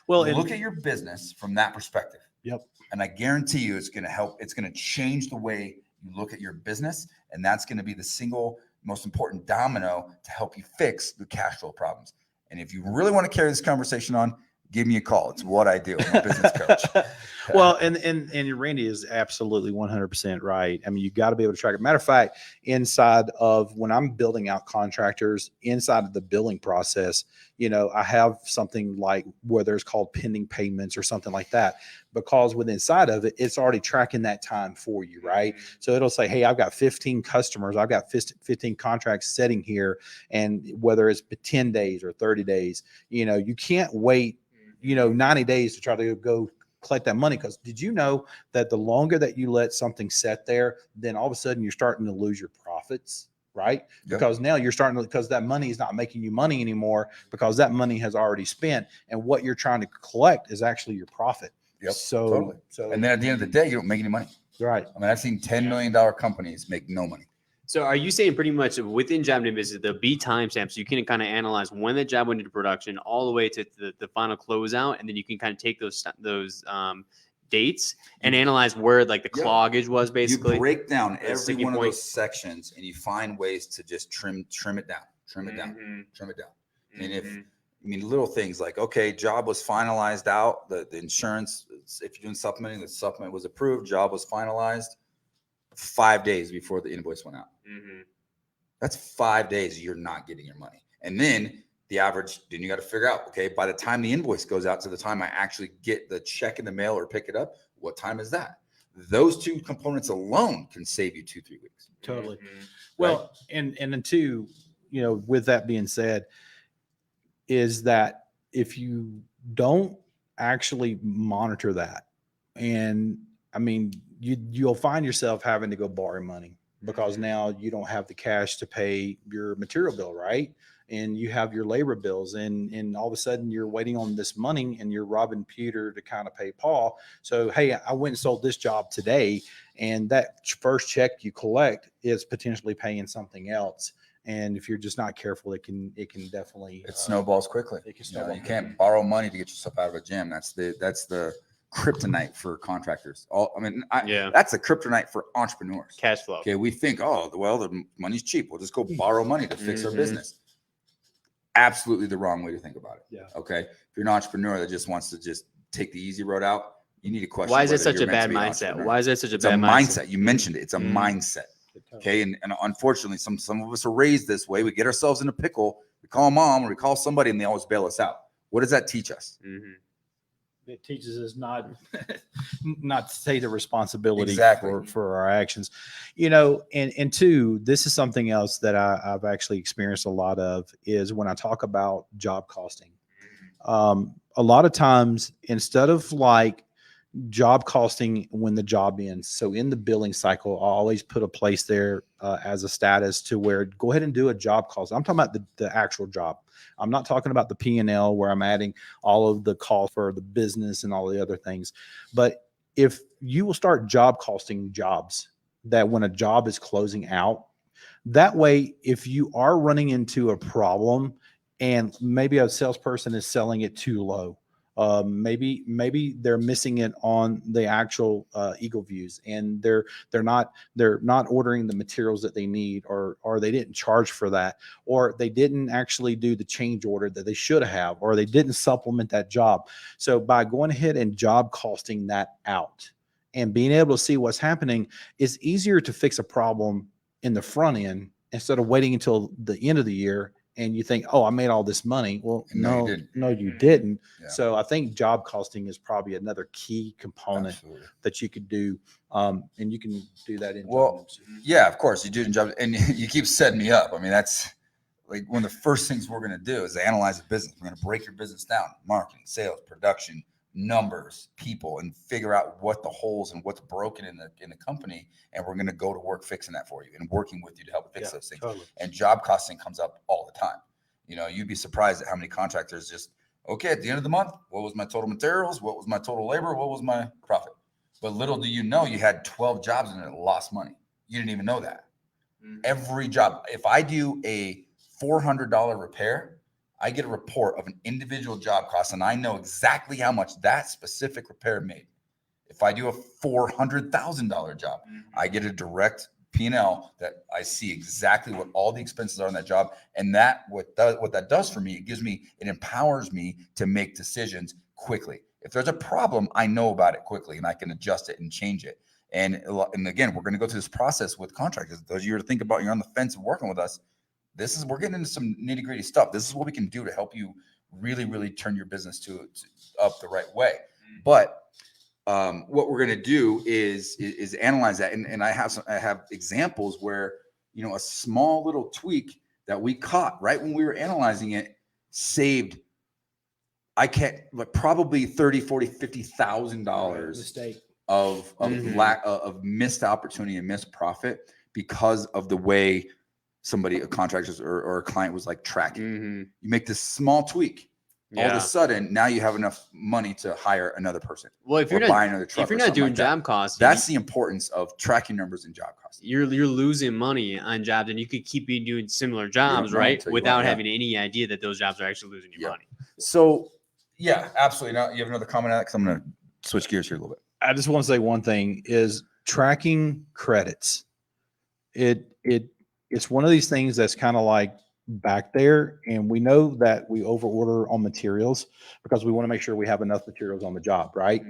Well, Look at your business from that perspective. Yep. And I guarantee you it's going to help. It's going to change the way you look at your business. And that's going to be the single most important domino to help you fix the cash flow problems. And if you really want to carry this conversation on, give me a call. It's what I do. I'm a business coach. Well, and Randy is absolutely 100% right. I mean, you got to be able to track it. Matter of fact, inside of when I'm building out contractors, inside of the billing process, I have something like where there's called pending payments or something like that, because within inside of it, it's already tracking that time for you, right? So it'll say, hey, I've got 15 customers, I've got 15 contracts sitting here, and whether it's 10 days or 30 days, you can't wait 90 days to try to go collect that money. Because did you know that the longer that you let something set there, then all of a sudden you're starting to lose your profits, right? Yep. Because now you're starting to, because that money is not making you money anymore, because that money has already spent, and what you're trying to collect is actually your profit. Yep. So, Totally. And then at the end of the day, you don't make any money. right. I mean, I've seen $10 million companies make no money. So are you saying pretty much within JobNimbus, the B timestamp, so you can kind of analyze when the job went into production all the way to the final closeout, and then you can kind of take those dates and analyze where like the cloggage was basically. You break down the every sticking one of point. those sections and you find ways to just trim it down, trim it down, trim it down. I mean, little things like, okay, job was finalized out, the insurance, if you're doing supplementing, the supplement was approved, job was finalized 5 days before the invoice went out. That's 5 days you're not getting your money. And then the average, then you got to figure out, okay, by the time the invoice goes out to the time I actually get the check in the mail or pick it up, what time is that? Those two components alone can save you 2-3 weeks. Totally. Well, and then two, with that being said, is that if you don't actually monitor that, and I mean, you'll find yourself having to go borrow money, because now you don't have the cash to pay your material bill, right? And you have your labor bills, and all of a sudden you're waiting on this money, and you're robbing Peter to kind of pay Paul. So, hey, I went and sold this job today, and that first check you collect is potentially paying something else. And if you're just not careful, it can definitely It snowballs quickly. It can snowball. You can't borrow money to get yourself out of a jam. That's the kryptonite for contractors. That's the kryptonite for entrepreneurs. Cash flow. Okay, we think, the money's cheap. We'll just go borrow money to fix our business. Absolutely the wrong way to think about it. Yeah. Okay, if you're an entrepreneur that just wants to just take the easy road out, you need to question. Why is it whether such you're a meant bad to be an mindset? entrepreneur. Why is it such a It's bad a mindset? mindset. You mentioned it. It's a mindset. Okay, and unfortunately, some of us are raised this way. We get ourselves in a pickle. We call mom or we call somebody, and they always bail us out. What does that teach us? It teaches us not to take the responsibility Exactly. for our actions, and two, this is something else that I've actually experienced a lot of, is when I talk about job costing. A lot of times, instead of like job costing when the job ends, so in the billing cycle, I always put a place there as a status to where go ahead and do a job cost. I'm talking about the actual job. I'm not talking about the P&L where I'm adding all of the cost for the business and all the other things. But if you will start job costing jobs, that when a job is closing out, that way, if you are running into a problem and maybe a salesperson is selling it too low, maybe they're missing it on the actual Eagle views, and they're not ordering the materials that they need, or they didn't charge for that, or they didn't actually do the change order that they should have, or they didn't supplement that job. So by going ahead and job costing that out and being able to see what's happening, it's easier to fix a problem in the front end instead of waiting until the end of the year and you think, oh, I made all this money. Well, And no, you no, didn't. no, you didn't. Yeah. So I think job costing is probably another key component Absolutely. that you could do. And you can do that in Well, JobNimbus. yeah, of course you do in job, and you keep setting me up. I mean, that's like one of the first things we're going to do is analyze the business. We're going to break your business down: marketing, sales, production, numbers, people, and figure out what the holes and what's broken in the company. And we're going to go to work fixing that for you and working with you to help fix those things. Totally. And job costing comes up all the time. You know, you'd be surprised at how many contractors just, okay, at the end of the month, what was my total materials? What was my total labor? What was my profit? But little do you know, you had 12 jobs and it lost money. You didn't even know that. Every job, if I do a $400 repair, I get a report of an individual job cost, and I know exactly how much that specific repair made. If I do a $400,000 job, I get a direct P&L that I see exactly what all the expenses are on that job. And that what that does for me, it empowers me to make decisions quickly. If there's a problem, I know about it quickly and I can adjust it and change it. And again, we're going to go through this process with contractors. Those of you to think about, you're on the fence and working with us. We're getting into some nitty gritty stuff. This is what we can do to help you really, really turn your business to up the right way. But what we're going to do is analyze that. And I have examples where, you know, a small little tweak that we caught right when we were analyzing it saved, probably $30,000, $40,000, $50,000 Mistake. of lack of missed opportunity and missed profit because of the way a contractor or a client was like tracking. You make this small tweak. All of a sudden, now you have enough money to hire another person. Well, if you're buy another truck, if you're not doing job costs, that's the importance of tracking numbers and job costs. You're losing money on jobs, and you could keep doing similar jobs, right, without having any idea that those jobs are actually losing you money. So, yeah, absolutely. Now, you have another comment on that? Because I'm going to switch gears here a little bit. I just want to say one thing is tracking credits. It's one of these things that's kind of like back there, and we know that we overorder on materials because we want to make sure we have enough materials on the job, right?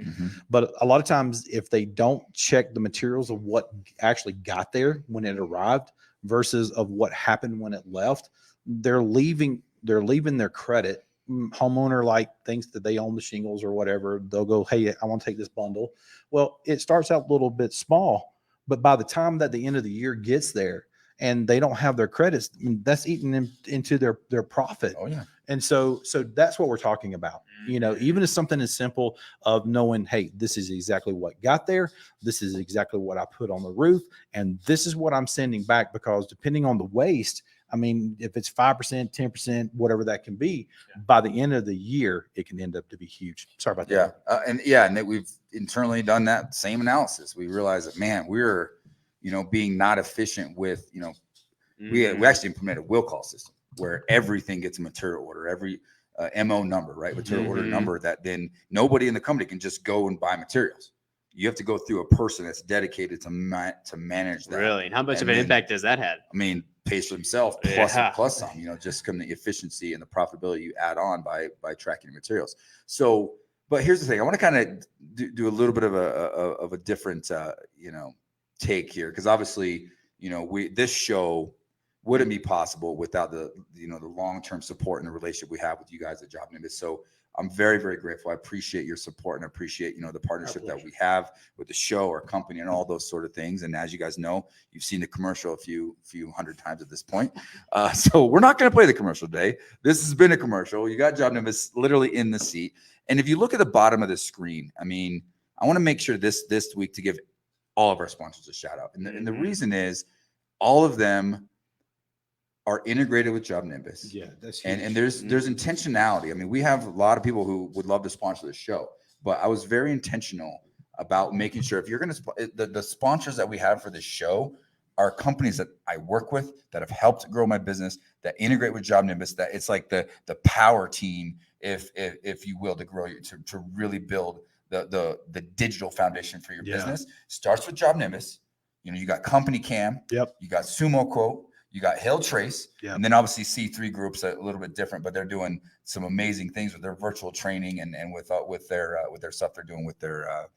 But a lot of times if they don't check the materials of what actually got there when it arrived versus of what happened when it left, they're leaving their credit. Homeowner like thinks that they own the shingles or whatever, they'll go, hey, I want to take this bundle. Well, it starts out a little bit small, but by the time that the end of the year gets there and they don't have their credits, I mean, that's eating into their profit. Oh yeah. And so that's what we're talking about. You know, even if something as simple of knowing, hey, this is exactly what got there. This is exactly what I put on the roof. And this is what I'm sending back, because depending on the waste, I mean, if it's 5%, 10%, whatever that can be, by the end of the year, it can end up to be huge. Sorry about that. And that we've internally done that same analysis. We realized that, man, we're, being not efficient with, we actually implemented a will call system where everything gets a material order, every MO number, right? Material order number, that then nobody in the company can just go and buy materials. You have to go through a person that's dedicated to manage that. Really? And how much of an impact does that have? I mean, pays for himself plus some, just come the efficiency and the profitability you add on by tracking your materials. So, but here's the thing, I want to kind of do a little bit of a different, take here. Cause obviously, this show wouldn't be possible without the long-term support and the relationship we have with you guys at JobNimbus. So I'm very, very grateful. I appreciate your support and appreciate, the partnership that we have with the show, our company, and all those sort of things. And as you guys know, you've seen the commercial a few hundred times at this point. So we're not going to play the commercial today. This has been a commercial. You got JobNimbus literally in the seat. And if you look at the bottom of the screen, I mean, I want to make sure this week to give all of our sponsors a shout out. And the reason is all of them are integrated with JobNimbus. Yeah, that's huge. And there's intentionality. I mean, we have a lot of people who would love to sponsor the show, but I was very intentional about making sure if you're going to the sponsors that we have for this show are companies that I work with that have helped grow my business, that integrate with JobNimbus, that it's like the power team, if you will, to grow you to really build the digital foundation for your business. Starts with JobNimbus. You know, you got Company Cam, you got Sumo Quote, you got Hail Trace, and then obviously C3 Group's a little bit different, but they're doing some amazing things with their virtual training and with their stuff they're doing with their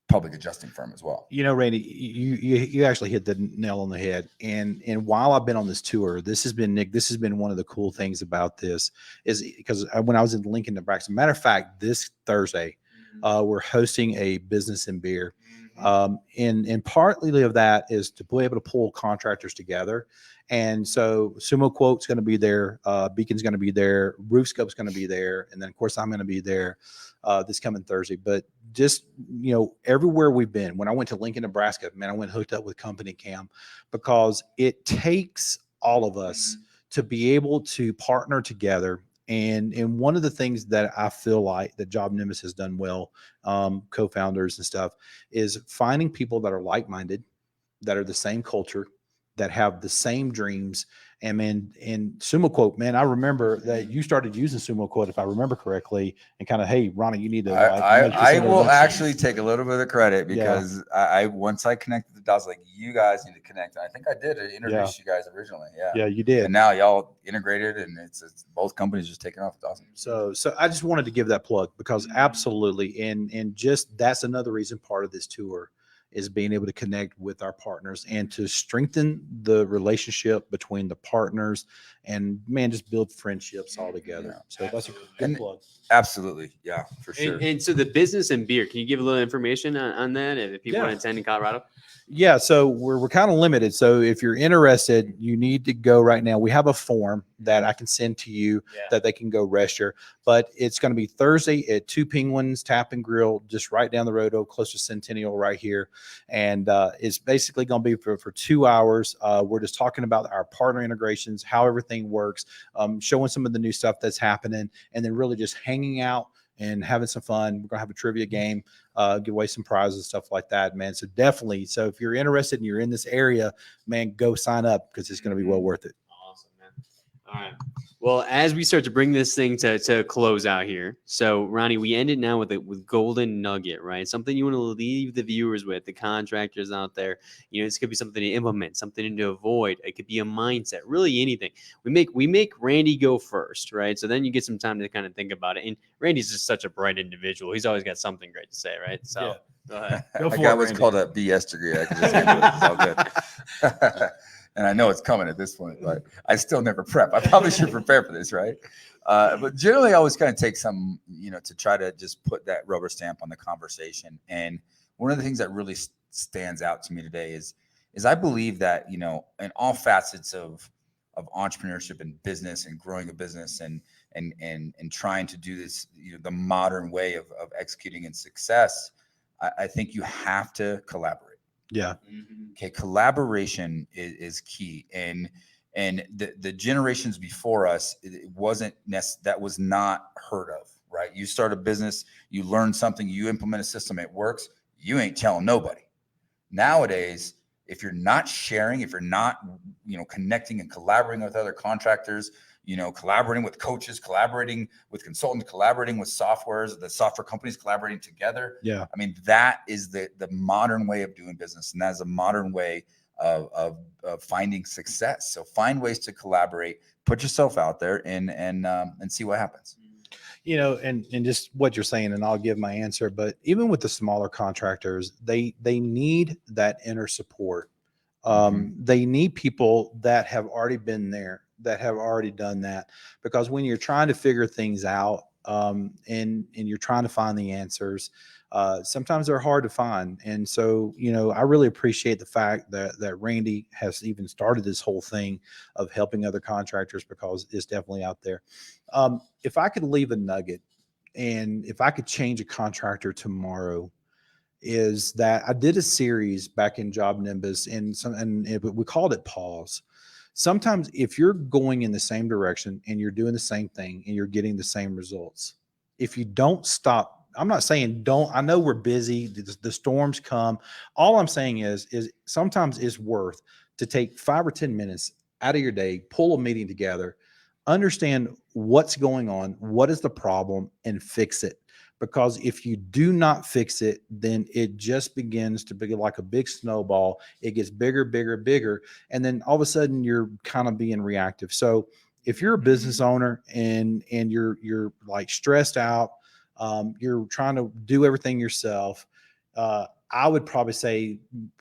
public adjusting firm as well. You know, Randy, you actually hit the nail on the head. And while I've been on this tour, this has been, Nick, this has been one of the cool things about this is because when I was in Lincoln, Nebraska, matter of fact, this Thursday, we're hosting a business and beer. And partly of that is to be able to pull contractors together. And so Sumo Quote's going to be there. Beacon's going to be there. Roofscope's going to be there. And then of course I'm going to be there this coming Thursday. But just, you know, everywhere we've been, when I went to Lincoln, Nebraska, man, I went hooked up with Company Cam because it takes all of us to be able to partner together. And one of the things that I feel like that JobNimbus has done well, co-founders and stuff, is finding people that are like-minded, that are the same culture, that have the same dreams. And man, and Sumo Quote, man, I remember that you started using Sumo Quote, if I remember correctly, and kind of, hey, Ronnie, you need to. I will actually take a little bit of credit because I once I connected the dots, like you guys need to connect. And I think I did introduce you guys originally. Yeah, you did. And now y'all integrated, and it's both companies just taking off. It's awesome. So I just wanted to give that plug because absolutely, and just that's another reason part of this tour is being able to connect with our partners and to strengthen the relationship between the partners and, man, just build friendships all together. So that's a good plug. Absolutely. Yeah, for sure. And so the business and beer, can you give a little information on that if people want to attend in Colorado? Yeah, so we're kind of limited. So if you're interested, you need to go right now. We have a form that I can send to you that they can go register. But it's going to be Thursday at 2 Penguins Tap and Grill, just right down the road, close to Centennial right here. And it's basically going to be for 2 hours. We're just talking about our partner integrations, how everything works, showing some of the new stuff that's happening, and then really just hanging out and having some fun. We're going to have a trivia game, give away some prizes and stuff like that, man. So definitely. So if you're interested and you're in this area, man, go sign up because it's going to be well worth it. Awesome, man. All right. Well, as we start to bring this thing to close out here, so Ronnie, we ended now with golden nugget, right? Something you want to leave the viewers with, the contractors out there. You know, this could be something to implement, something to avoid. It could be a mindset, really anything. We make Randy go first, right? So then you get some time to kind of think about it. And Randy's just such a bright individual. He's always got something great to say, right? So go ahead. Go for I got it, what's Randy. called a BS degree. I can just handle it. It's all good. And I know it's coming at this point, but I still never prep. I probably should prepare for this, right? But generally, I always kind of take some, to try to just put that rubber stamp on the conversation. And one of the things that really stands out to me today is I believe that, in all facets of entrepreneurship and business and growing a business and trying to do this, the modern way of executing in success, I think you have to collaborate. Yeah. Okay. Collaboration is key. And the generations before us, that was not heard of, right? You start a business, you learn something, you implement a system, it works. You ain't telling nobody. Nowadays, if you're not sharing, if you're not, connecting and collaborating with other contractors, collaborating with coaches, collaborating with consultants, collaborating with softwares, the software companies collaborating together. Yeah. I mean, that is the modern way of doing business. And that is a modern way of finding success. So find ways to collaborate, put yourself out there and see what happens. And just what you're saying, and I'll give my answer, but even with the smaller contractors, they need that inner support. They need people that have already been there, that have already done that, because when you're trying to figure things out, and you're trying to find the answers, sometimes they're hard to find. And so, I really appreciate the fact that Randy has even started this whole thing of helping other contractors, because it's definitely out there. If I could leave a nugget, and if I could change a contractor tomorrow, is that I did a series back in JobNimbus, and we called it Pause. Sometimes if you're going in the same direction and you're doing the same thing and you're getting the same results, if you don't stop I'm not saying don't. I know we're busy. The storms come. All I'm saying is sometimes it's worth to take 5 or 10 minutes out of your day, pull a meeting together, understand what's going on, what is the problem, and fix it. Because if you do not fix it, then it just begins to be like a big snowball. It gets bigger, bigger, bigger. And then all of a sudden you're kind of being reactive. So if you're a business owner and you're like stressed out, you're trying to do everything yourself, I would probably say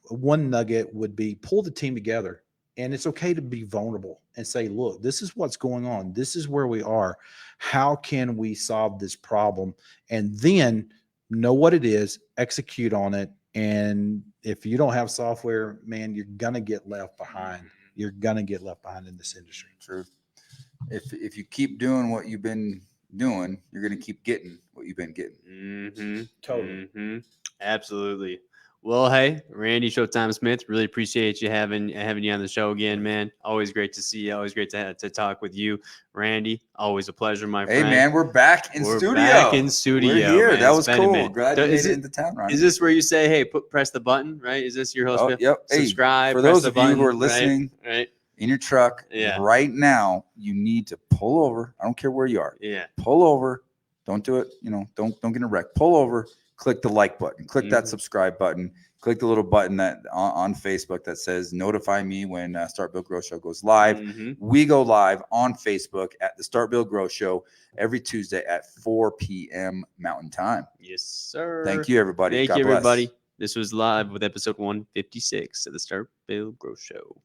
one nugget would be pull the team together. And it's okay to be vulnerable and say, look, this is what's going on. This is where we are. How can we solve this problem? And then know what it is, execute on it. And if you don't have software, man, you're going to get left behind. You're going to get left behind in this industry. True. If you keep doing what you've been doing, you're going to keep getting what you've been getting. Totally. Absolutely. Well, hey, Randy Showtime Smith, really appreciate you having you on the show again, man. Always great to see you. Always great to talk with you, Randy. Always a pleasure, my friend. Hey, man, we're back in studio. Back in studio. We're here. Man. That It's was been a cool. minute. Glad So you made it into town, Ronnie. Is this where you say, hey, press the button, right? Is this your host? Oh, yep. Subscribe. For press those the of button, you who are listening right? in your truck Yeah. right now, you need to pull over. I don't care where you are. Yeah. Pull over. Don't do it. Don't get in a wreck. Pull over. Click the like button. Click that subscribe button. Click the little button that on Facebook that says notify me when Start Build Grow Show goes live. We go live on Facebook at the Start Build Grow Show every Tuesday at 4 p.m. Mountain Time. Yes, sir. Thank you, everybody. Thank God you, bless. everybody. This was live with episode 156 of the Start Build Grow Show.